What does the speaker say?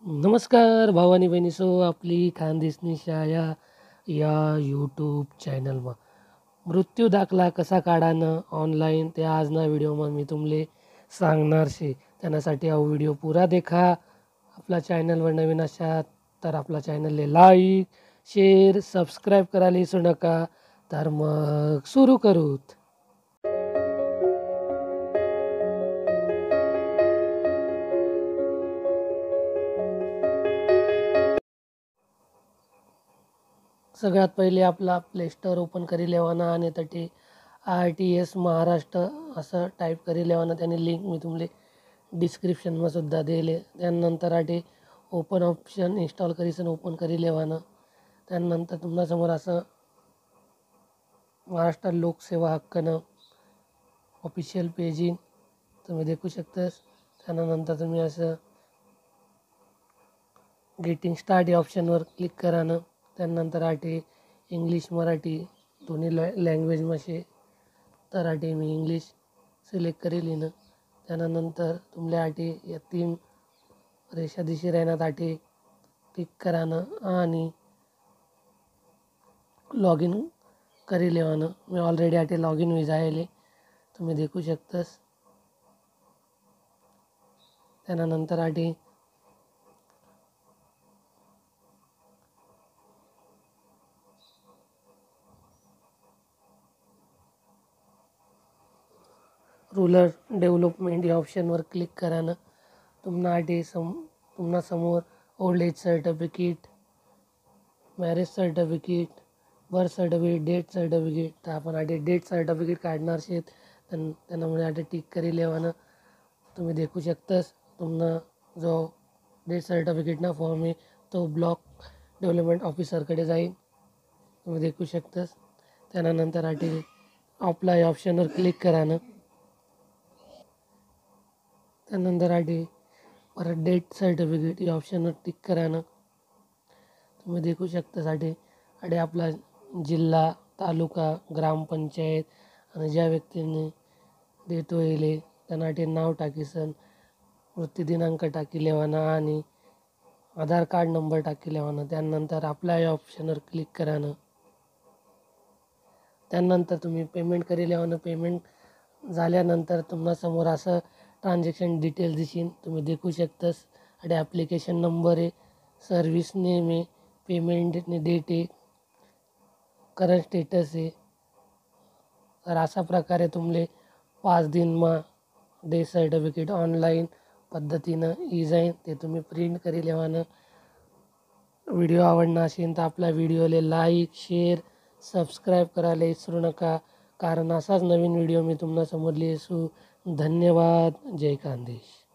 नमस्कार भाऊ आणि बहिणीसो, आपली खानदेशनी शाळा या यूट्यूब चॅनलમાં मृत्यू दाखला कसा काढानं ऑनलाईन ते आजना व्हिडिओમાં मी तुमले सांगणार शे. त्यासाठी हा व्हिडिओ पुरा देखा. आपला चॅनलवर नवीन असाल तर आपला चॅनलले लाईक शेअर सबस्क्राईब करायला विसरू नका. तर मग सुरू करूत. सगळ्यात पहिले आपला प्ले स्टोअर ओपन करी लेवाना आणि तटे RTS महाराष्ट्र असं टाईप करी लेवाना. त्याने लिंक मी तुम्हाला डिस्क्रिप्शनमा सुद्धा दिले. त्यानंतर आटे ओपन ऑप्शन इन्स्टॉल करीसन ओपन करी लेवानं. त्यानंतर तुमच्यासमोर असं महाराष्ट्र लोकसेवा हक्कनं ऑफिशियल पेज येईन, तुम्ही देखू शकतास. त्यानंतर तुम्ही असं गेटिंग स्टार्ट या ऑप्शनवर क्लिक करानं. त्यानंतर आटे इंग्लिश मराठी दोन्ही लँग्वेजमध्ये तर आटे मी इंग्लिश सिलेक्ट करेल ना. त्यानंतर तुमल्या आटे या 3 रेषा दिशी राहण्यात आटे क्लिक करानं आणि लॉग इन करी लेवानं. मी ऑलरेडी आटे लॉग इन जायले, तुम्ही देखू शकतास. त्यानंतर आटे रूरल डेव्हलपमेंट या ऑप्शनवर क्लिक करानं. तुम्हाला समोर old age certificate, marriage certificate, birth certificate, death certificate. तर आपण आधी डेथ सर्टिफिकेट काढणार शेत. त्यामुळे आधी टिक करी लेवानं. तुम्ही देखू शकतास. तुम्हाला जो डेथ सर्टिफिकेटना फॉर्म आहे तो ब्लॉक डेव्हलपमेंट ऑफिसरकडे जाईल, तुम्ही देखू शकतास. त्यानंतर आधी अप्लाय ऑप्शनवर क्लिक करानं. त्यानंतर आधी परत डेथ सर्टिफिकेट या ऑप्शनवर टिक करानं. तुम्ही देखू शकता. आधी आपला जिल्हा, तालुका, ग्रामपंचायत आणि ज्या व्यक्तीने डेथ होईल त्यांना नाव टाकीसन, मृत्यू दिनांक टाकी लेवाना आणि आधार कार्ड नंबर टाकी लेवाना. त्यानंतर अप्लाय ऑप्शनवर क्लिक करानं. त्यानंतर तुम्ही पेमेंट करी लेवानं. पेमेंट झाल्यानंतर तुम्हासमोर असं ट्रान्झॅक्शन डिटेल्स दिसेल, तुम्ही देखू शकतास. आणि ॲप्लिकेशन नंबर आहे, सर्व्हिस नेम आहे, पेमेंट डेट आहे, करंट स्टेटस आहे. तर अशा प्रकारे तुमले 5 दिनमा डेथ सर्टिफिकेट ऑनलाईन पद्धतीनं जाईन. ते तुम्ही प्रिंट करी लेवानं. व्हिडिओ आवडला असेल तर आपल्या व्हिडिओला लाईक शेअर सबस्क्राईब करायला विसरू नका. कारण असाच नवीन व्हिडिओ मी तुम्हाला समोर लिहिसू. धन्यवाद. जय खानदेश.